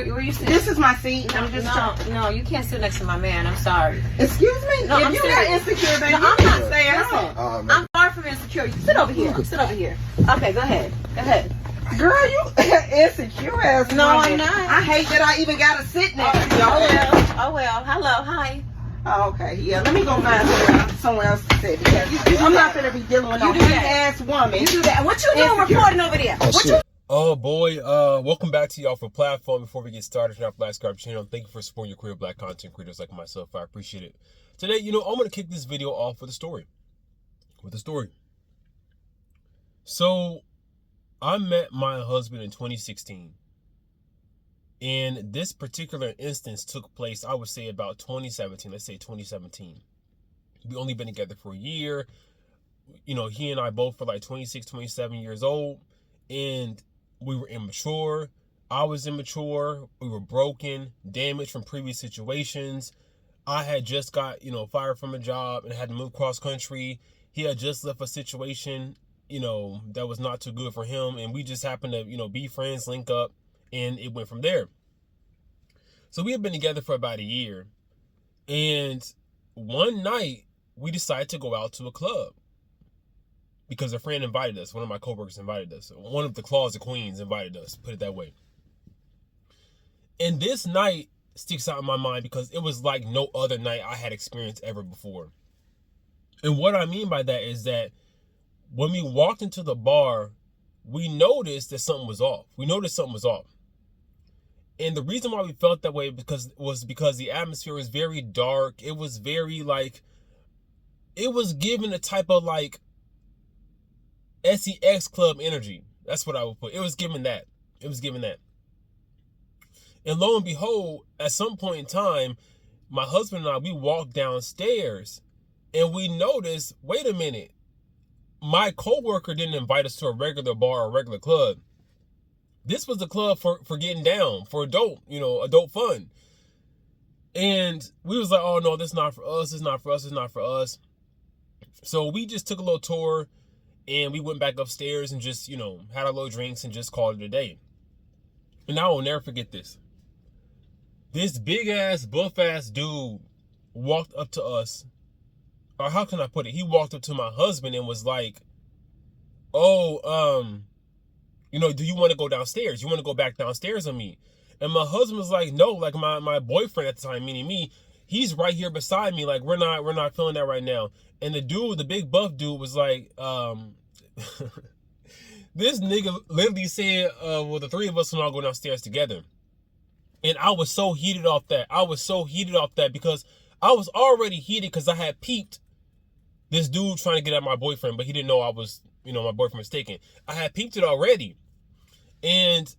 where you sitting? This is my seat. No, you can't sit next to my man. I'm sorry. Excuse me? No, if you're not insecure, baby, no, I'm not. stay Listen, I'm far from insecure. You sit over here. Sit over here. Okay, go ahead. Go ahead. Girl, you insecure ass. No, woman. I'm not. I hate that I even got to sit next to you. Oh well. Hello. Hi. Oh, okay. Yeah, let me go find somewhere else to sit. I'm not going to be dealing with no ass woman. You do that. What you doing recording over there? Oh boy, welcome back to y'all for Platform. Before we get started, turn off the subscribe channel. Thank you for supporting your career black content creators like myself. I appreciate it. Today, I'm going to kick this video off with a story. So, I met my husband in 2016. And this particular instance took place, I would say, about 2017. Let's say 2017. We only been together for a year. He and I both were like 26, 27 years old. And we were immature. I was immature. We were broken, damaged from previous situations. I had just got, fired from a job and had to move cross country. He had just left a situation, that was not too good for him. And we just happened to, be friends, link up, and it went from there. So we had been together for about a year. And one night we decided to go out to a club. Because a friend invited us. One of my coworkers invited us. One of the Closet Queens invited us. Put it that way. And this night sticks out in my mind because it was like no other night I had experienced ever before. And what I mean by that is that when we walked into the bar, we noticed that something was off. And the reason why we felt that way was because the atmosphere was very dark. It was very it was given a type of SEX club energy. That's what I would put. It was given that. And lo and behold, at some point in time, my husband and I, we walked downstairs and we noticed, wait a minute, my coworker didn't invite us to a regular bar or a regular club. This was a club for getting down, for adult fun. And we was like, oh no, this is not for us, it's not for us. So we just took a little tour. And we went back upstairs and just, had our little drinks and just called it a day. And I will never forget this. This big-ass, buff-ass dude walked up to us. Or how can I put it? He walked up to my husband and was like, oh, do you want to go downstairs? You want to go back downstairs on me? And my husband was like, no, my boyfriend at the time, meaning me, he's right here beside me. We're not feeling that right now. And the big buff dude was like, this nigga literally said, well, the three of us can all go downstairs together. And I was so heated off that. Because I was already heated because I had peeped this dude trying to get at my boyfriend, but he didn't know I was, my boyfriend was taken. I had peeped it already. And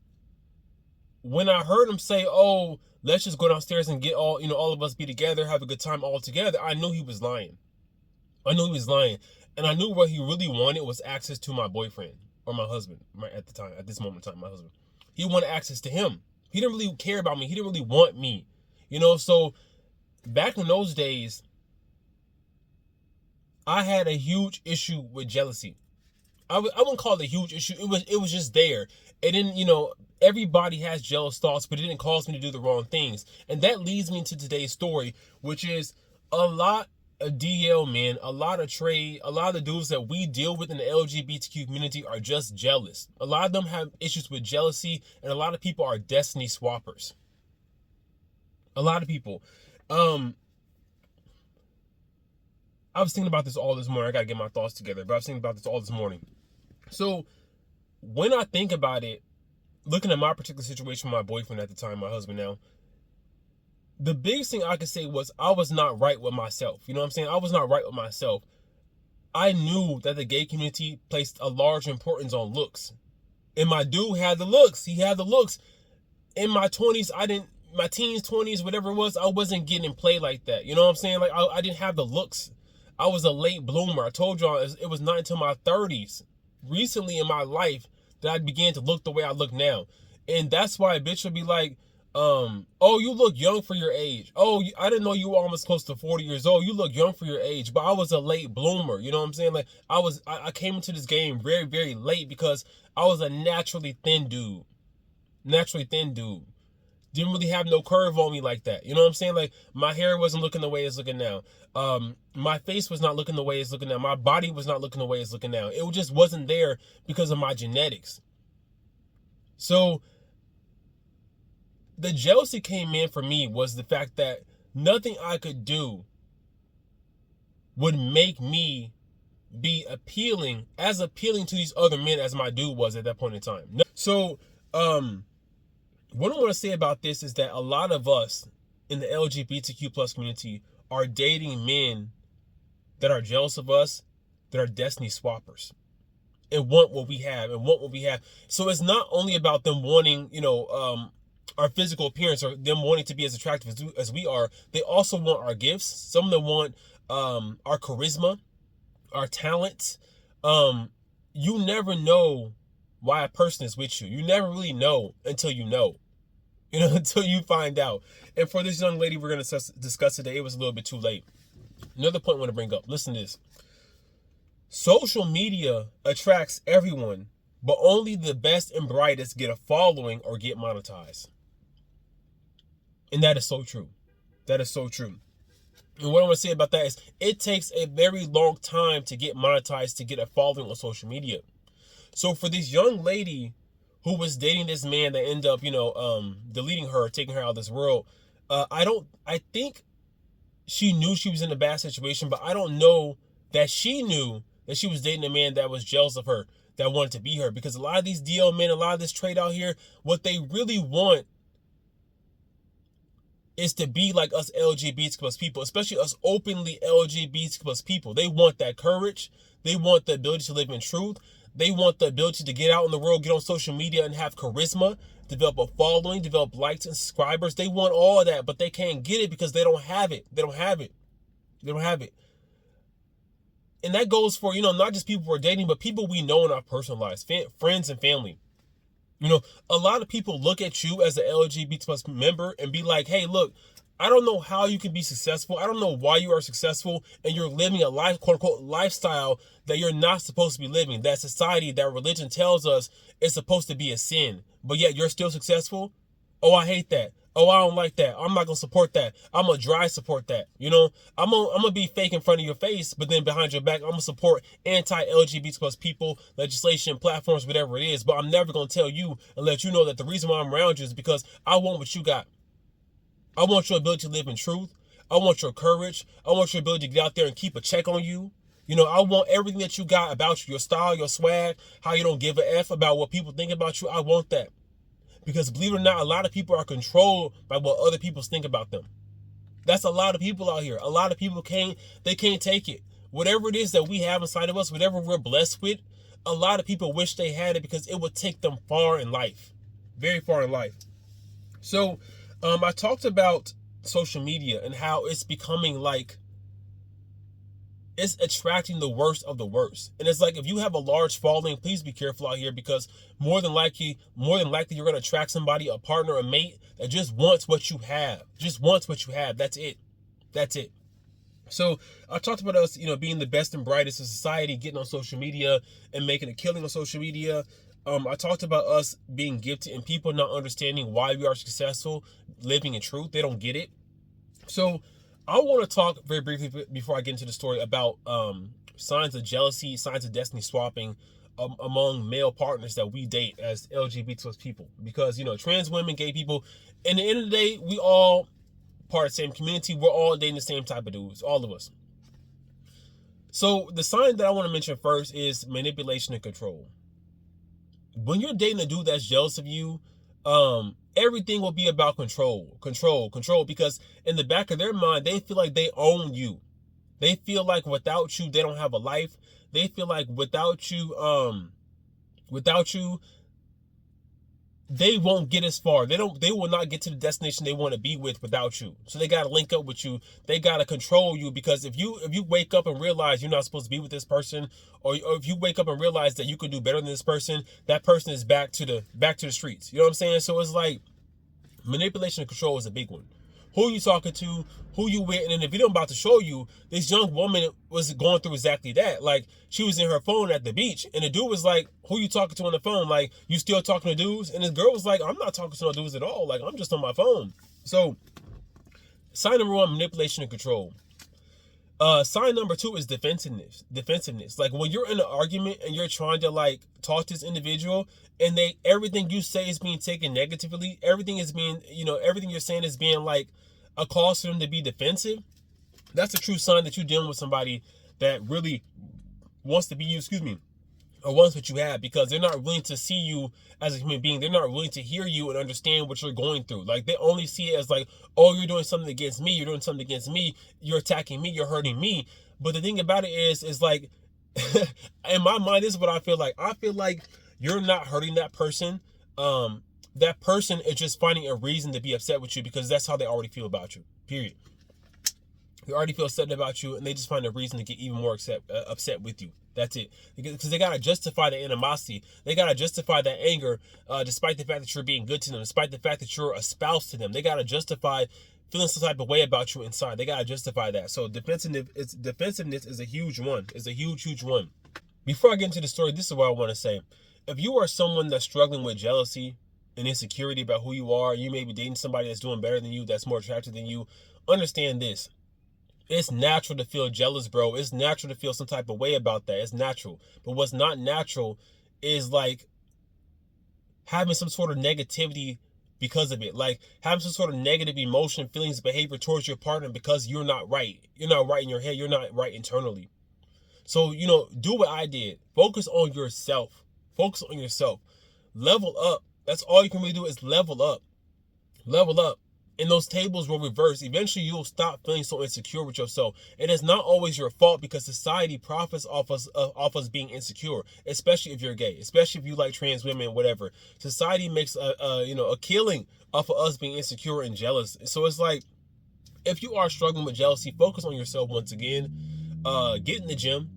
when I heard him say, oh, let's just go downstairs and get all of us be together, have a good time all together, I knew he was lying. And I knew what he really wanted was access to my boyfriend or my husband at this moment in time, my husband. He wanted access to him. He didn't really care about me. He didn't really want me, So back in those days, I had a huge issue with jealousy. I wouldn't call it a huge issue. It was just there. And then, everybody has jealous thoughts, but it didn't cause me to do the wrong things. And that leads me into today's story, which is a lot of DL men, a lot of the dudes that we deal with in the LGBTQ community are just jealous. A lot of them have issues with jealousy, and a lot of people are destiny swappers. A lot of people. I was thinking about this all this morning. I gotta get my thoughts together, but I was thinking about this all this morning. So when I think about it, looking at my particular situation with my boyfriend at the time, my husband now, the biggest thing I could say was I was not right with myself. You know what I'm saying? I was not right with myself. I knew that the gay community placed a large importance on looks. And my dude had the looks. He had the looks. In my 20s, my teens, 20s, whatever it was, I wasn't getting played like that. You know what I'm saying? I didn't have the looks. I was a late bloomer. I told y'all it was not until my 30s, recently in my life, that I began to look the way I look now. And that's why a bitch would be like, oh, you look young for your age. Oh, I didn't know you were almost close to 40 years old. You look young for your age. But I was a late bloomer. You know what I'm saying? I came into this game very, very late because I was a naturally thin dude. Didn't really have no curve on me like that. You know what I'm saying? Like, my hair wasn't looking the way it's looking now. My face was not looking the way it's looking now. My body was not looking the way it's looking now. It just wasn't there because of my genetics. So the jealousy came in for me was the fact that nothing I could do would make me be as appealing to these other men as my dude was at that point in time. So, what I want to say about this is that a lot of us in the LGBTQ plus community are dating men that are jealous of us, that are destiny swappers, and want what we have, So it's not only about them wanting, our physical appearance or them wanting to be as attractive as we are. They also want our gifts. Some of them want our charisma, our talent. You never know why a person is with you. You never really know until you know. Until you find out. And for this young lady we're going to discuss today, it was a little bit too late. Another point I want to bring up. Listen to this. Social media attracts everyone, but only the best and brightest get a following or get monetized. And that is so true. That is so true. And what I want to say about that is it takes a very long time to get monetized, to get a following on social media. So for this young lady who was dating this man that ended up, deleting her, taking her out of this world, I think she knew she was in a bad situation, but I don't know that she knew that she was dating a man that was jealous of her, that wanted to be her. Because a lot of these DL men, a lot of this trade out here, what they really want is to be like us LGBT plus people, especially us openly LGBT plus people. They want that courage. They want the ability to live in truth. They want the ability to get out in the world, get on social media and have charisma, develop a following, develop likes and subscribers. They want all of that, but they can't get it because they don't have it. They don't have it. They don't have it. And that goes for, not just people we're dating, but people we know in our personal lives, friends and family. A lot of people look at you as an LGBT plus member and be like, hey, look, I don't know how you can be successful. I don't know why you are successful and you're living a life, quote unquote, lifestyle that you're not supposed to be living. That society, that religion tells us is supposed to be a sin, but yet you're still successful. Oh, I hate that. Oh, I don't like that. I'm not going to support that. I'm going to dry support that. I'm going to be fake in front of your face, but then behind your back, I'm going to support anti-LGBT plus people, legislation, platforms, whatever it is. But I'm never going to tell you and let you know that the reason why I'm around you is because I want what you got. I want your ability to live in truth. I want your courage. I want your ability to get out there and keep a check on you. I want everything that you got about you, your style, your swag, how you don't give a F about what people think about you. I want that. Because believe it or not, a lot of people are controlled by what other people think about them. That's a lot of people out here. A lot of people can't take it. Whatever it is that we have inside of us, whatever we're blessed with, a lot of people wish they had it because it would take them far in life. Very far in life. So, I talked about social media and how it's becoming like it's attracting the worst of the worst. And it's like, if you have a large following, please be careful out here because more than likely you're going to attract somebody, a partner, a mate that just wants what you have. Just wants what you have. That's it. That's it. So I talked about us, being the best and brightest in society, getting on social media and making a killing on social media. I talked about us being gifted and people not understanding why we are successful, living in truth. They don't get it. So I want to talk very briefly before I get into the story about signs of jealousy, signs of destiny swapping among male partners that we date as LGBT plus people. Because, trans women, gay people, in the end of the day, we all part of the same community. We're all dating the same type of dudes, all of us. So the sign that I want to mention first is manipulation and control. When you're dating a dude that's jealous of you, everything will be about control, because in the back of their mind, they feel like they own you. They feel like without you, they don't have a life. They feel like without you, they won't get as far. They will not get to the destination they want to be without you. So they got to link up with you. They got to control you, because if you wake up and realize you're not supposed to be with this person, or if you wake up and realize that you can do better than this person, that person is back to the streets. You know what I'm saying? So it's like manipulation and control is a big one. who you talking to, who you with. And in the video I'm about to show you, this young woman was going through exactly that. Like, she was in her phone at the beach, and the dude was like, who you talking to on the phone? Like, you still talking to dudes? And this girl was like, I'm not talking to no dudes at all. Like, I'm just on my phone. So, sign number one, manipulation and control. Sign number two is defensiveness. Like, when you're in an argument and you're trying to like talk to this individual, and everything you say is being taken negatively, everything is being, everything you're saying is being like a cause for them to be defensive. That's a true sign that you're dealing with somebody that really wants to be you, or wants what you have, because they're not willing to see you as a human being. They're not willing to hear you and understand what you're going through. Like, they only see it as like, oh, you're doing something against me, you're doing something against me, you're attacking me, you're hurting me. But the thing about it is like, in my mind, this is what I feel like. I feel like you're not hurting that person. That person is just finding a reason to be upset with you, because that's how they already feel about you, period. They already feel upset about you, and they just find a reason to get even more upset with you. That's it. Because they got to justify the animosity. They got to justify that anger, despite the fact that you're being good to them, despite the fact that you're a spouse to them. They got to justify feeling some type of way about you inside. They got to justify that. So defensiveness is a huge one. It's a huge, huge one. Before I get into the story, this is what I want to say. If you are someone that's struggling with jealousy and insecurity about who you are, you may be dating somebody that's doing better than you, that's more attractive than you, understand this. It's natural to feel jealous, bro. It's natural to feel some type of way about that. It's natural. But what's not natural is like having some sort of negativity because of it. Like having some sort of negative emotion, feelings, behavior towards your partner because you're not right. You're not right in your head. You're not right internally. So, do what I did. Focus on yourself. Focus on yourself. Level up. That's all you can really do is level up. Level up. And those tables will reverse. Eventually, you'll stop feeling so insecure with yourself. It is not always your fault, because society profits off us being insecure, especially if you're gay, especially if you like trans women, whatever. Society makes a killing off of us being insecure and jealous. So it's like, if you are struggling with jealousy, focus on yourself once again. Get in the gym,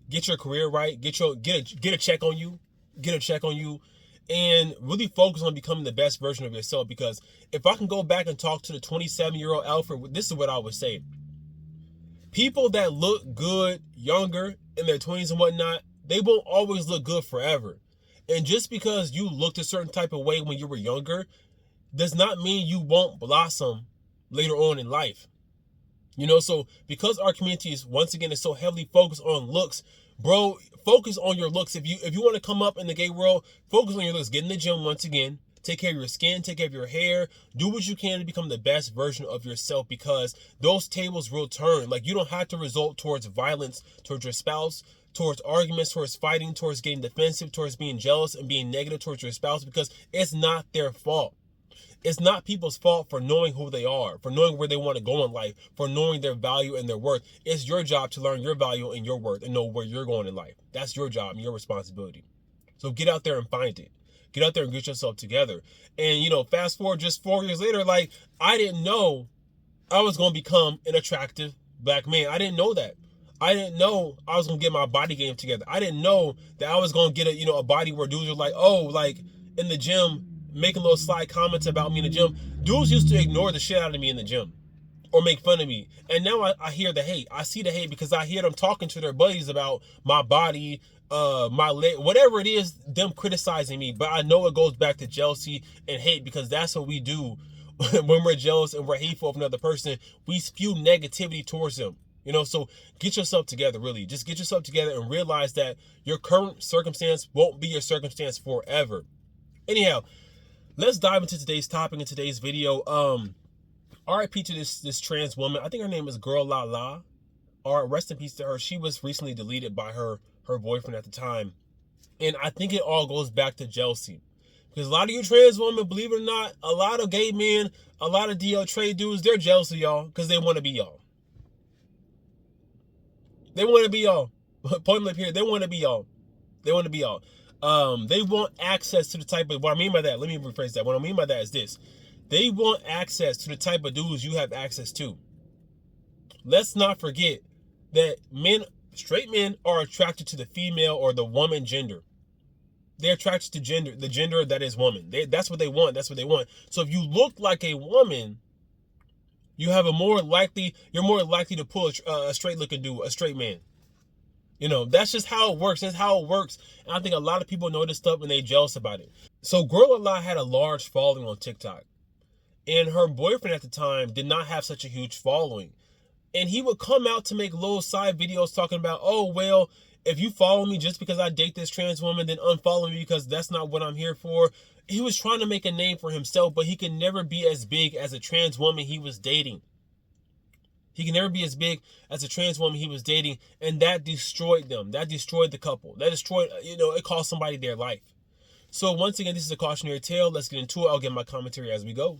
get your career right, get a check on you, and really focus on becoming the best version of yourself. Because if I can go back and talk to the 27-year-old Alfred, this is what I would say. People that look good younger in their 20s and whatnot, they won't always look good forever. And just because you looked a certain type of way when you were younger does not mean you won't blossom later on in life. So because our community is, once again, is so heavily focused on looks, bro, focus on your looks. If you want to come up in the gay world, focus on your looks. Get in the gym once again. Take care of your skin. Take care of your hair. Do what you can to become the best version of yourself, because those tables will turn. Like, you don't have to resort towards violence towards your spouse, towards arguments, towards fighting, towards getting defensive, towards being jealous and being negative towards your spouse, because it's not their fault. It's not people's fault for knowing who they are, for knowing where they want to go in life, for knowing their value and their worth. It's your job to learn your value and your worth and know where you're going in life. That's your job and your responsibility. So get out there and find it. Get out there and get yourself together. And, fast forward just 4 years later, like, I didn't know I was going to become an attractive black man. I didn't know that. I didn't know I was going to get my body game together. I didn't know that I was going to get a body where dudes are like, oh, like in the gym, making little sly comments about me in the gym. Dudes used to ignore the shit out of me in the gym or make fun of me. And now I hear the hate. I see the hate because I hear them talking to their buddies about my body, my leg, whatever it is, them criticizing me. But I know it goes back to jealousy and hate, because that's what we do when we're jealous and we're hateful of another person. We spew negativity towards them. So get yourself together, really. Just get yourself together and realize that your current circumstance won't be your circumstance forever. Anyhow, let's dive into today's topic in today's video. RIP to this trans woman. I think her name is Girlalala. Rest in peace to her. She was recently deleted by her boyfriend at the time. And I think it all goes back to jealousy. Because a lot of you trans women, believe it or not, a lot of gay men, a lot of DL trade dudes, they're jealous of y'all because they want to be y'all. They want to be y'all. Point blank here, they want to be y'all. They want to be y'all. They want access to the type of, what I mean by that, let me rephrase that. What I mean by that is this. They want access to the type of dudes you have access to. Let's not forget that straight men are attracted to the female or the woman gender. They're attracted to the gender that is woman. That's what they want. That's what they want. So if you look like a woman, You're more likely to pull a straight looking dude, a straight man. You know, that's just how it works. That's how it works. And I think a lot of people know this stuff and they jealous about it. So Girlalala had a large following on TikTok. And her boyfriend at the time did not have such a huge following. And he would come out to make little side videos talking about, oh, well, if you follow me just because I date this trans woman, then unfollow me because that's not what I'm here for. He was trying to make a name for himself, but he could never be as big as a trans woman he was dating. He can never be as big as a trans woman he was dating, and that destroyed them. That destroyed the couple. That destroyed, it cost somebody their life. So once again, this is a cautionary tale. Let's get into it. I'll get my commentary as we go.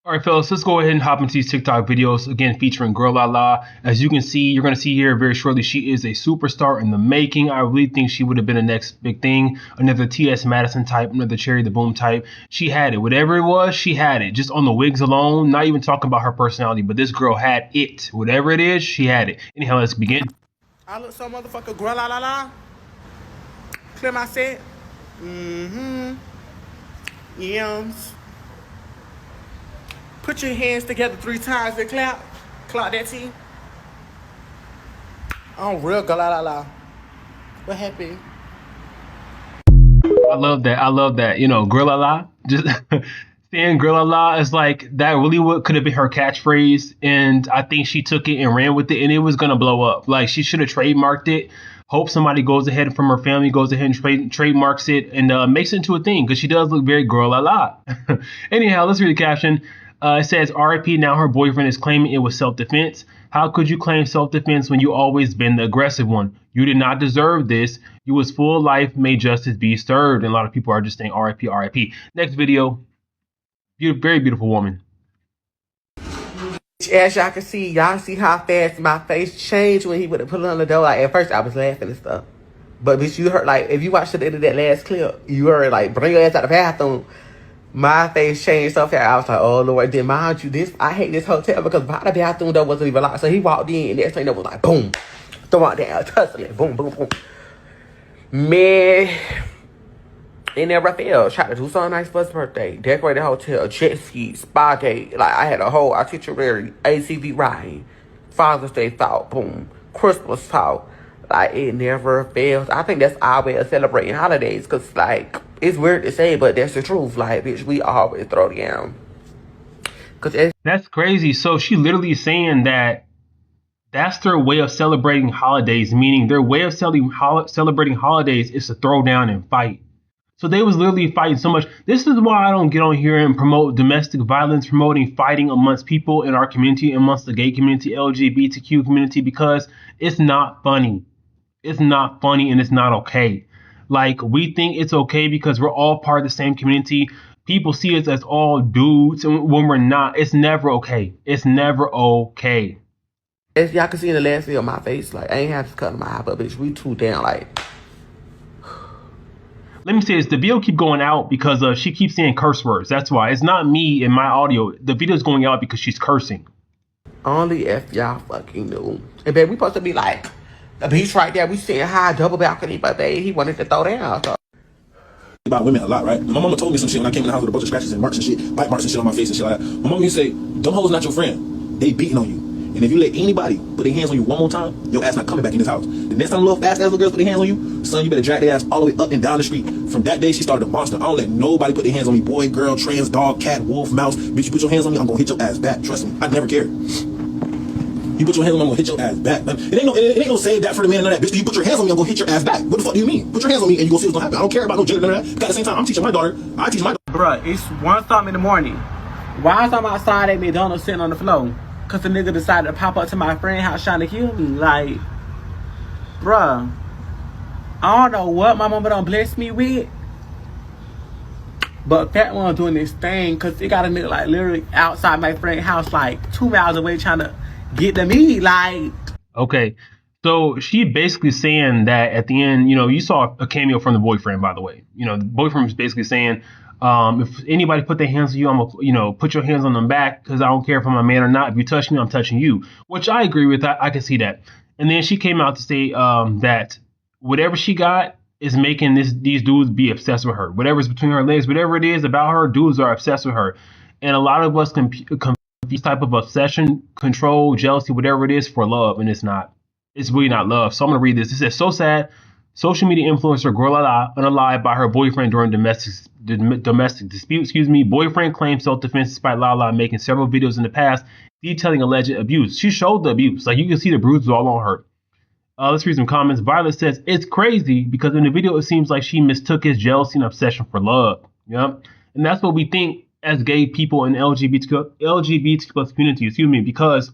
All right, fellas, let's go ahead and hop into these TikTok videos, again, featuring Girlalala. As you can see, you're going to see here very shortly, she is a superstar in the making. I really think she would have been the next big thing. Another T.S. Madison type, another Cherry the Boom type. She had it. Whatever it was, she had it. Just on the wigs alone, not even talking about her personality, but this girl had it. Whatever it is, she had it. Anyhow, let's begin. I look so motherfucker Girlalala. Clear my set. Yums. Put your hands together 3 times and clap. Clap that T. I'm real Girlalala. What happened? I love that. Girlalala. Just saying Girlalala is like, that really could have been her catchphrase. And I think she took it and ran with it, and it was going to blow up. Like, she should have trademarked it. Hope somebody goes ahead from her family, goes ahead and trademarks it and makes it into a thing, because she does look very Girlalala. Anyhow, let's read the caption. It says, RIP, now her boyfriend is claiming it was self-defense. How could you claim self-defense when you always been the aggressive one? You did not deserve this. You was full of life. May justice be served. And a lot of people are just saying RIP, RIP. Next video. Very beautiful woman. As y'all can see, y'all see how fast my face changed when he would have put it on the door. Like, at first I was laughing and stuff. But bitch, you heard, like, if you watched the end of that last clip, you heard, like, bring your ass out the bathroom. My face changed so fast. I was like, oh, Lord. Then mind you, I hate this hotel because by the bathroom door wasn't even locked. So he walked in and next thing that was like, boom. Throw it down, tussling. Boom, boom, boom. Man. It never failed. Tried to do something nice for his birthday. Decorated hotel, jet ski, spa day. Like, I had a whole itinerary, ACV ride. Father's Day thought, boom. Christmas thought. Like, it never fails. I think that's our way of celebrating holidays. Because, like, it's weird to say, but that's the truth. Like, bitch, we always throw down. That's crazy. So she literally is saying that that's their way of celebrating holidays, meaning their way of celebrating holidays is to throw down and fight. So they was literally fighting so much. This is why I don't get on here and promote domestic violence, promoting fighting amongst people in our community, amongst the gay community, LGBTQ community, because it's not funny. It's not funny and it's not okay. Like, we think it's okay because we're all part of the same community. People see us as all dudes, and when we're not, it's never okay. It's never okay. As y'all can see in the last video, my face, like, I ain't have to cut my eye, but bitch, we too down, like. Let me say this, the video keep going out because she keeps saying curse words. That's why. It's not me and my audio. The video's going out because she's cursing. Only if y'all fucking knew. And babe, we supposed to be like, the beach right there, we sitting high, double balcony, but babe, he wanted to throw down. So. About women a lot, right? My mama told me some shit when I came in the house with a bunch of scratches and marks and shit, bite marks and shit on my face and shit like that. My mama used to say, them hoes not your friend. They beating on you. And if you let anybody put their hands on you one more time, your ass not coming back in this house. The next time little fast ass little girls put their hands on you, son, you better drag their ass all the way up and down the street. From that day, she started a monster. I don't let nobody put their hands on me. Boy, girl, trans, dog, cat, wolf, mouse. Bitch, you put your hands on me, I'm gonna hit your ass back. Trust me, I never care. You put your hands on me, I'm gonna hit your ass back. It ain't no save that for the man and that. Bitch, you put your hands on me, I'm gonna hit your ass back. What the fuck do you mean? Put your hands on me and you gonna see what's gonna happen. I don't care about no gender none of that. But at the same time, I'm teaching my daughter. I teach my daughter. Bruh, it's 1 in the morning. Why is I'm outside at McDonald's sitting on the floor? Cause the nigga decided to pop up to my friend's house trying to kill me. Like, bruh, I don't know what my mama done blessed me with. But Fat One doing this thing cause it got a nigga like literally outside my friend's house like 2 miles away trying to get to me. Like, okay. So she basically saying that at the end, you saw a cameo from the boyfriend, by the way. The boyfriend was basically saying, if anybody put their hands on you, I'm gonna, put your hands on them back because I don't care if I'm a man or not. If you touch me, I'm touching you, which I agree with. I can see that. And then she came out to say that whatever she got, is making these dudes be obsessed with her. Whatever's between her legs, whatever it is about her, dudes are obsessed with her. And a lot of us confuse type of obsession, control, jealousy, whatever it is, for love, and it's not. It's really not love. So I'm gonna read this. It says, "So sad. Social media influencer Girlalala unalived by her boyfriend during domestic dispute. Boyfriend claims self-defense despite Lala making several videos in the past detailing alleged abuse. She showed the abuse. Like, you can see the bruises all on her. Let's read some comments. Violet says, "It's crazy because in the video it seems like she mistook his jealousy and obsession for love." Yep. And that's what we think as gay people in LGBT plus community, because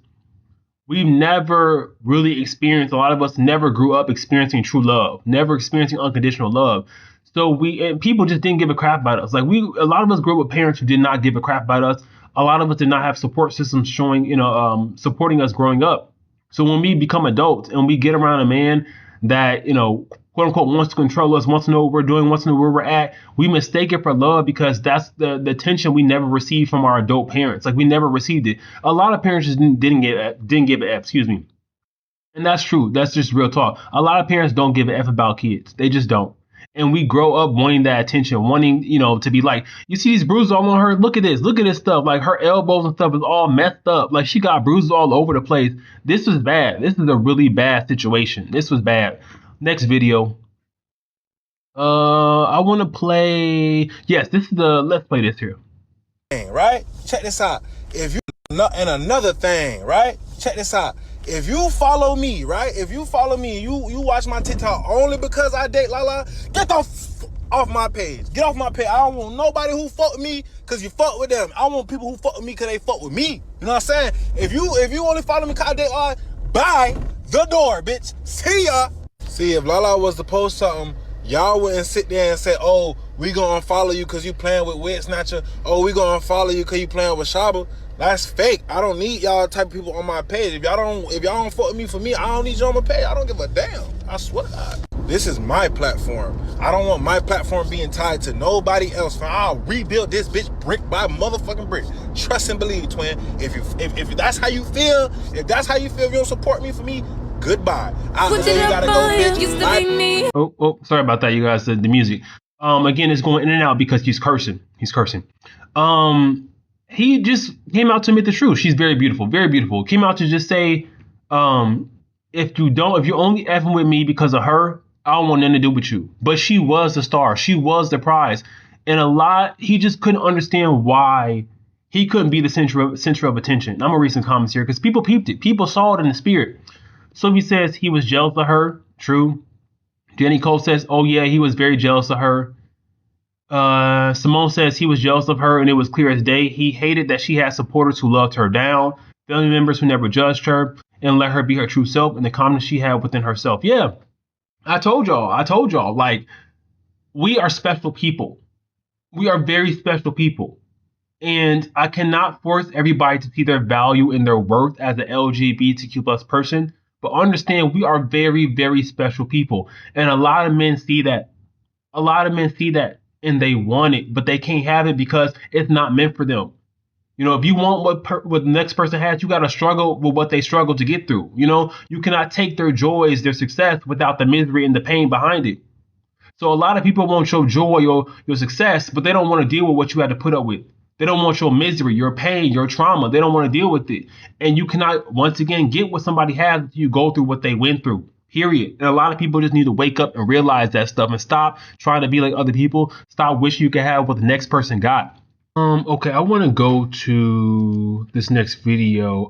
we've never really experienced, a lot of us never grew up experiencing true love, never experiencing unconditional love. So people just didn't give a crap about us. Like, a lot of us grew up with parents who did not give a crap about us. A lot of us did not have support systems supporting us growing up. So when we become adults and we get around a man that, quote unquote, wants to control us, wants to know what we're doing, wants to know where we're at, we mistake it for love because that's the attention we never received from our adult parents. Like, we never received it. A lot of parents just didn't give a F, and that's true. That's just real talk. A lot of parents don't give a F about kids. They just don't. And we grow up wanting that attention, wanting, to be like, you see these bruises all on her? Look at this stuff. Like, her elbows and stuff is all messed up. Like, she got bruises all over the place. This was bad. This is a really bad situation. This was bad. Next video. I want to play. Yes, let's play this here. Right? Check this out. And another thing, right? Check this out. If you follow me, right? If you follow me, you watch my TikTok only because I date Lala, get the off my page. Get off my page. I don't want nobody who fuck with me because you fuck with them. I want people who fuck with me because they fuck with me. You know what I'm saying? If you only follow me because I date Lala, bye the door, bitch. See ya. See, if Lala was to post something, y'all wouldn't sit there and say, "Oh, we gonna unfollow you because you playing with Wet Snatcher. Oh, we gonna unfollow you because you playing with Shaba." That's fake. I don't need y'all type of people on my page. If y'all don't fuck with me for me, I don't need you on my page. I don't give a damn. I swear to God. This is my platform. I don't want my platform being tied to nobody else. I'll rebuild this bitch brick by motherfucking brick. Trust and believe, twin. If that's how you feel, if you don't support me for me, goodbye. I know you gotta go, bitch. Oh, sorry about that, you guys. The music. Again, it's going in and out because he's cursing. He just came out to admit the truth. She's very beautiful, very beautiful. Came out to just say, if you're only effing with me because of her, I don't want nothing to do with you. But she was the star. She was the prize. And he just couldn't understand why he couldn't be the center of attention. I'm going to read some comments here because people peeped it. People saw it in the spirit. So he says he was jealous of her. True. Jenny Cole says, oh yeah, he was very jealous of her. Simone says he was jealous of her and it was clear as day. He hated that she had supporters who loved her down, family members who never judged her and let her be her true self, and the confidence she had within herself. Yeah, I told y'all, like, we are special people. We are very special people. And I cannot force everybody to see their value and their worth as an LGBTQ plus person, but understand we are very, very special people. And a lot of men see that. And they want it, but they can't have it because it's not meant for them. If you want what the next person has, you got to struggle with what they struggle to get through. You cannot take their joys, their success without the misery and the pain behind it. So a lot of people want your joy or your success, but they don't want to deal with what you had to put up with. They don't want your misery, your pain, your trauma. They don't want to deal with it. And you cannot, once again, get what somebody has until you go through what they went through. Period. And a lot of people just need to wake up and realize that stuff and stop trying to be like other people. Stop wishing you could have what the next person got. Okay, I want to go to this next video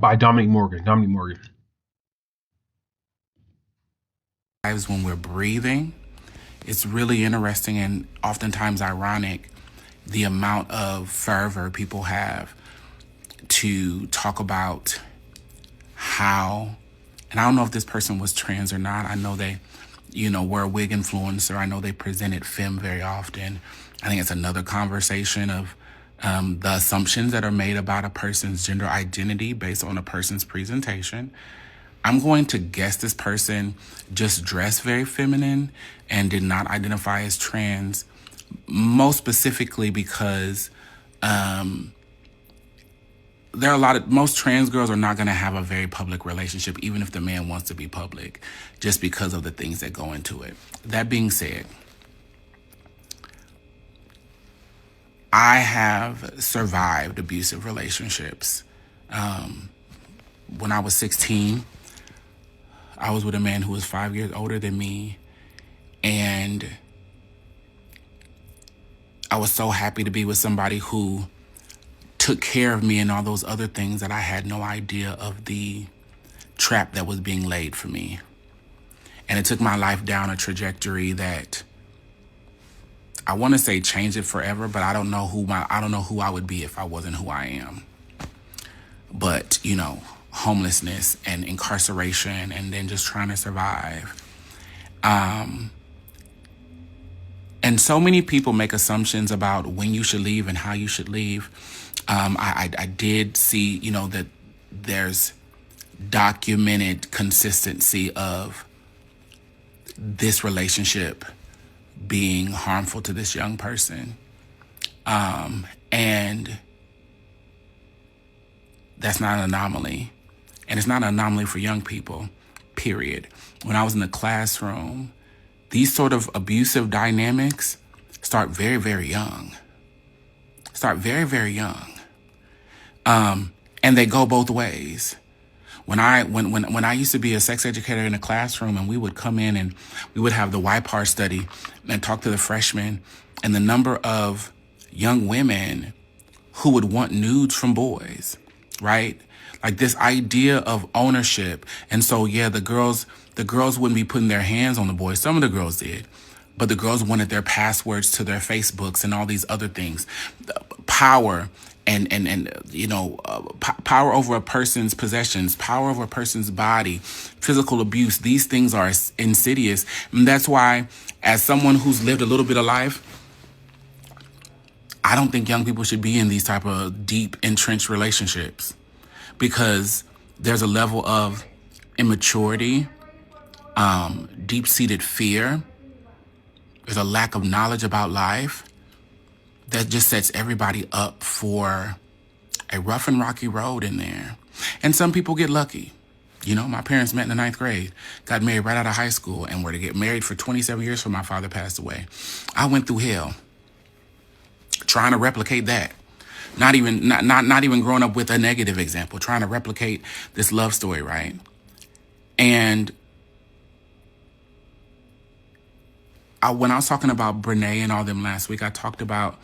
by Dominic Morgan. When we're breathing, it's really interesting and oftentimes ironic the amount of fervor people have to talk about how, and I don't know if this person was trans or not. I know they, were a wig influencer. I know they presented femme very often. I think it's another conversation of the assumptions that are made about a person's gender identity based on a person's presentation. I'm going to guess this person just dressed very feminine and did not identify as trans, most specifically because there are a lot of, most trans girls are not going to have a very public relationship, even if the man wants to be public, just because of the things that go into it. That being said, I have survived abusive relationships. When I was 16, I was with a man who was 5 years older than me, and I was so happy to be with somebody who took care of me and all those other things that I had no idea of the trap that was being laid for me. And it took my life down a trajectory that I want to say changed it forever, but I don't know who I would be if I wasn't who I am. But, you know, homelessness and incarceration and then just trying to survive. And so many people make assumptions about when you should leave and how you should leave. I did see, you know, that there's documented consistency of this relationship being harmful to this young person. And that's not an anomaly. And it's not an anomaly for young people, period. When I was in the classroom, these sort of abusive dynamics start very, very young. Start very, very young. And they go both ways. When I used to be a sex educator in a classroom, and we would come in and we would have the YPAR study and talk to the freshmen, and the number of young women who would want nudes from boys, right? Like this idea of ownership. And so, yeah, the girls wouldn't be putting their hands on the boys. Some of the girls did, but the girls wanted their passwords to their Facebooks and all these other things. Power and you know, power over a person's possessions, power over a person's body, physical abuse. These things are insidious. And that's why, as someone who's lived a little bit of life, I don't think young people should be in these type of deep, entrenched relationships, because there's a level of immaturity, deep-seated fear. There's a lack of knowledge about life that just sets everybody up for a rough and rocky road in there. And some people get lucky. You know, my parents met in the 9th grade, got married right out of high school, and were to get married for 27 years before my father passed away. I went through hell trying to replicate that. Not even growing up with a negative example, trying to replicate this love story, right? And when I was talking about Brene and all them last week, I talked about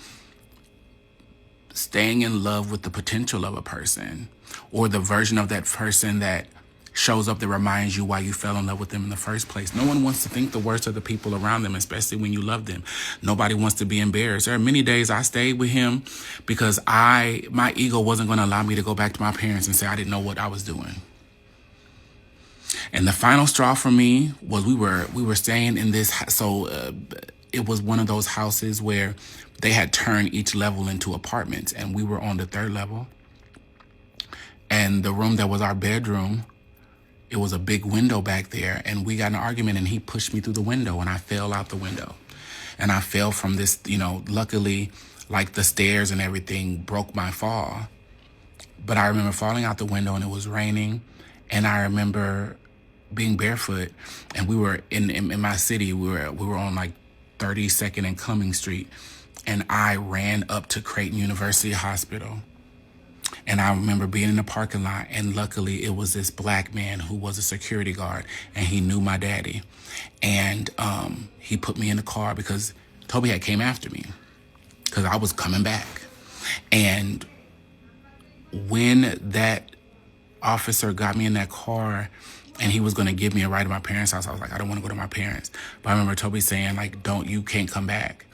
staying in love with the potential of a person, or the version of that person that shows up that reminds you why you fell in love with them in the first place. No one wants to think the worst of the people around them, especially when you love them. Nobody wants to be embarrassed. There are many days I stayed with him because my ego wasn't going to allow me to go back to my parents and say I didn't know what I was doing. And the final straw for me was we were staying in this, it was one of those houses where they had turned each level into apartments, and we were on the 3rd level. And the room that was our bedroom, it was a big window back there, and we got in an argument, and he pushed me through the window, and I fell out the window. And I fell from this, you know, luckily, like the stairs and everything broke my fall. But I remember falling out the window, and it was raining, and I remember being barefoot, and we were in my city. We were on like 32nd and Cumming Street, and I ran up to Creighton University Hospital. And I remember being in the parking lot, and luckily it was this black man who was a security guard, and he knew my daddy. And he put me in the car because Toby had came after me because I was coming back. And when that officer got me in that car and he was going to give me a ride to my parents' house, I was like, I don't want to go to my parents. But I remember Toby saying, like, you can't come back.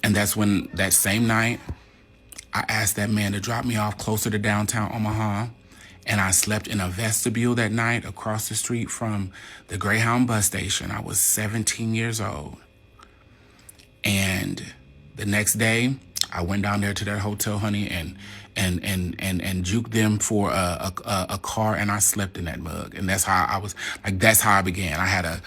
And that's when, that same night, I asked that man to drop me off closer to downtown Omaha, and I slept in a vestibule that night across the street from the Greyhound bus station. I was 17 years old. And the next day, I went down there to that hotel, honey, and juked them for a car, and I slept in that mug. And that's how I was, like, that's how I began. I had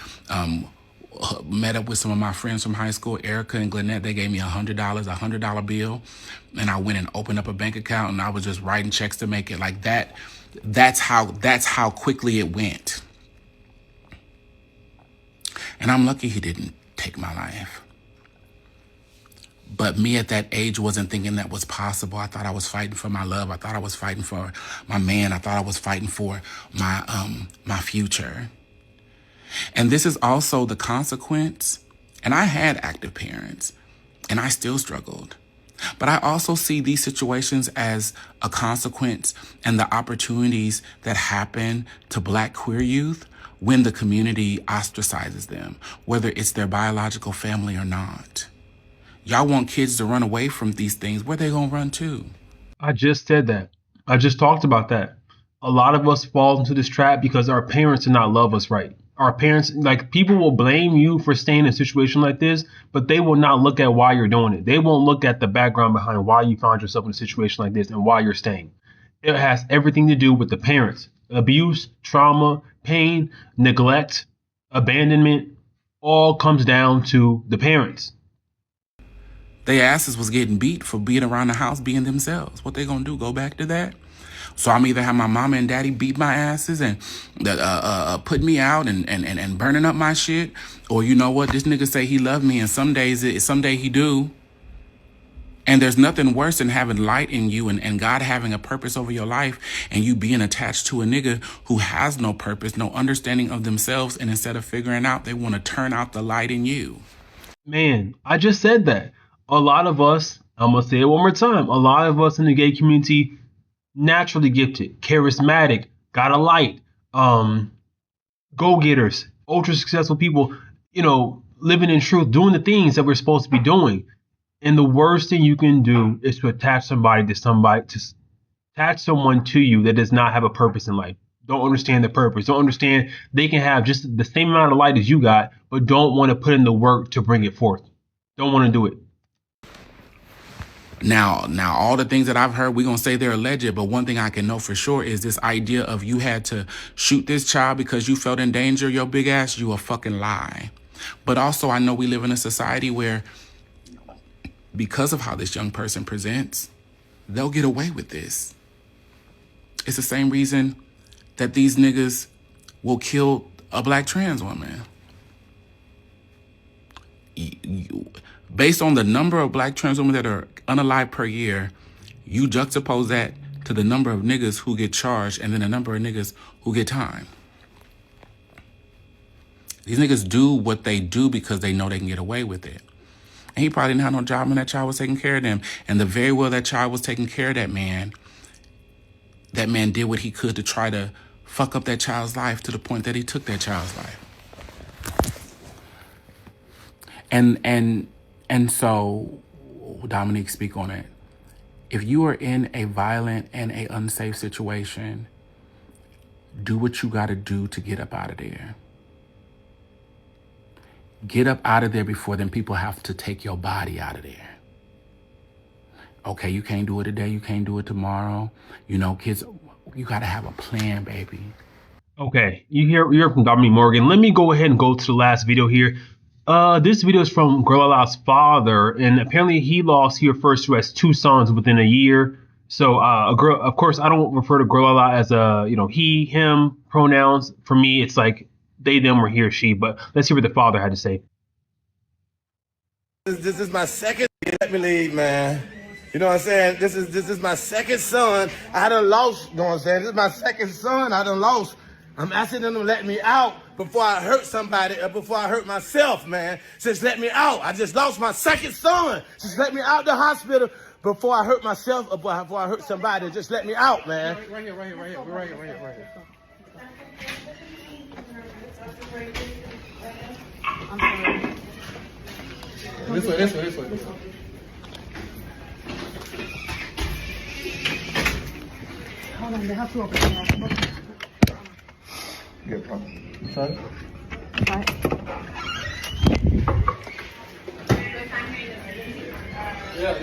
met up with some of my friends from high school, Erica and Glenette. They gave me $100 bill, and I went and opened up a bank account, and I was just writing checks to make it like that. That's how quickly it went. And I'm lucky he didn't take my life. But me at that age wasn't thinking that was possible. I thought I was fighting for my love. I thought I was fighting for my man. I thought I was fighting for my future. And this is also the consequence. And I had active parents, and I still struggled. But I also see these situations as a consequence and the opportunities that happen to Black queer youth when the community ostracizes them, whether it's their biological family or not. Y'all want kids to run away from these things. Where they gonna run to? I just said that. I just talked about that. A lot of us fall into this trap because our parents did not love us right. Our parents, like, people will blame you for staying in a situation like this, but they will not look at why you're doing it. They won't look at the background behind why you found yourself in a situation like this and why you're staying. It has everything to do with the parents. Abuse, trauma, pain, neglect, abandonment, all comes down to the parents. Their asses was getting beat for being around the house being themselves. What they gonna do? Go back to that? So I'm either have my mama and daddy beat my asses and put me out and burning up my shit, or you know what? This nigga say he love me, and someday he do. And there's nothing worse than having light in you and God having a purpose over your life, and you being attached to a nigga who has no purpose, no understanding of themselves, and instead of figuring out, they want to turn out the light in you. Man, I just said that. A lot of us, I'm going to say it one more time, a lot of us in the gay community, naturally gifted, charismatic, got a light, go-getters, ultra successful people, you know, living in truth, doing the things that we're supposed to be doing. And the worst thing you can do is to attach someone to you that does not have a purpose in life. Don't understand the purpose. Don't understand they can have just the same amount of light as you got, but don't want to put in the work to bring it forth. Don't want to do it. Now, all the things that I've heard, we're going to say they're alleged, but one thing I can know for sure is this idea of you had to shoot this child because you felt in danger, your big ass, you a fucking lie. But also, I know we live in a society where, because of how this young person presents, they'll get away with this. It's the same reason that these niggas will kill a Black trans woman. Based on the number of Black trans women that are unalived per year, you juxtapose that to the number of niggas who get charged and then the number of niggas who get time. These niggas do what they do because they know they can get away with it. And he probably didn't have no job when that child was taking care of them. And the very well that child was taking care of that man did what he could to try to fuck up that child's life to the point that he took that child's life. And so, Dominique, speak on it. If you are in a violent and a unsafe situation, do what you got to do to get up out of there. Get up out of there before then people have to take your body out of there. Okay, you can't do it today, you can't do it tomorrow. You know, kids, you got to have a plan, baby. Okay, you hear from Dominique Morgan. Let me go ahead and go to the last video here. This video is from Girlalala's father, and apparently he refers to as 2 sons within a year. So, of course, I don't refer to Girlalala as he, him pronouns. For me, it's like they, them, or he or she. But let's hear what the father had to say. This is my second. Let me leave, man. You know what I'm saying? This is my second son. I done lost. You know what I'm saying? This is my second son. I done lost. I'm asking them to let me out before I hurt somebody or before I hurt myself, man. Just let me out. I just lost my second son. Just let me out the hospital before I hurt myself or before I hurt somebody. Just let me out, man. Right here. This way. Hold on, they have to open it. Good problem. Sorry? Right. Yeah.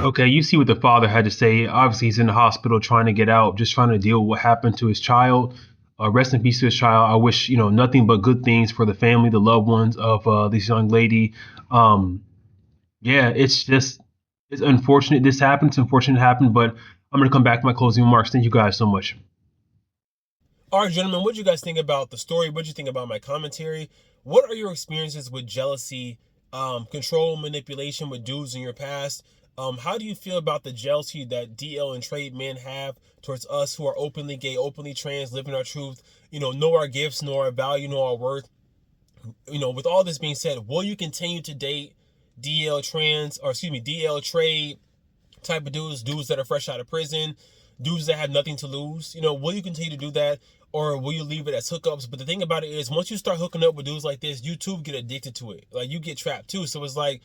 Okay, you see what the father had to say. Obviously, he's in the hospital trying to get out, just trying to deal with what happened to his child. Rest in peace to his child. I wish, nothing but good things for the family, the loved ones of this young lady. Yeah, it's unfortunate this happened. It's unfortunate it happened, but I'm going to come back to my closing remarks. Thank you guys so much. All right, gentlemen, what do you guys think about the story? What do you think about my commentary? What are your experiences with jealousy, control, manipulation with dudes in your past? How do you feel about the jealousy that DL and trade men have towards us who are openly gay, openly trans, living our truth, know our gifts, know our value, know our worth? With all this being said, will you continue to date DL trade type of dudes that are fresh out of prison, dudes that have nothing to lose? Will you continue to do that, or will you leave it as hookups? But the thing about it is, once you start hooking up with dudes like this, you too get addicted to it. Like, you get trapped too. So it's like,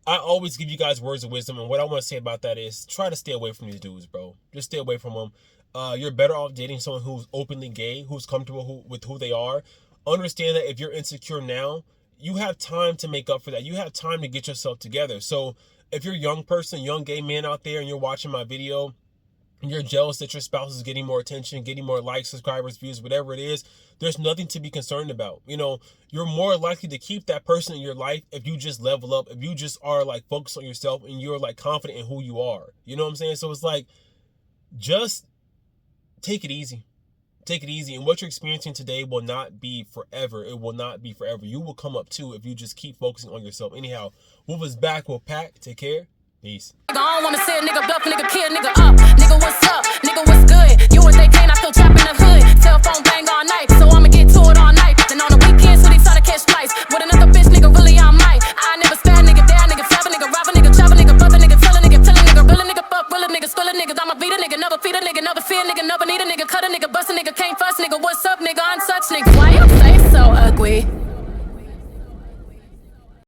I always give you guys words of wisdom, and what I want to say about that is try to stay away from these dudes, bro. Just stay away from them. You're better off dating someone who's openly gay, who's comfortable with who they are. Understand that if you're insecure now, you have time to make up for that. You have time to get yourself together. So if you're a young person, young gay man out there, and you're watching my video, and you're jealous that your spouse is getting more attention, getting more likes, subscribers, views, whatever it is, there's nothing to be concerned about. You're more likely to keep that person in your life if you just level up, if you just are like focused on yourself and you're like confident in who you are. You know what I'm saying? So it's like, just take it easy. Take it easy. And what you're experiencing today will not be forever. It will not be forever. You will come up too if you just keep focusing on yourself. Anyhow, Wolf is back. We'll pack. Take care. Peace. I don't wanna say a nigga bluff, nigga kill, nigga up. Nigga, what's up? Nigga, what's good? You and they can't, I still trap in the hood. Cell phone bang all night, so I'ma get to it all night. Then on the weekends, when he try to catch flights with another bitch, nigga, really I might. I never spare, nigga, dare, nigga, trap a nigga, rob a nigga, chop a nigga, brother, nigga, tell a nigga, real a nigga, fuck, real a nigga, spill a nigga, I'ma beat a nigga, never feed a nigga, never see a nigga, never need a nigga, cut a nigga, bust a nigga, can't fuss nigga, what's up, nigga, untouched nigga. Why you say so ugly?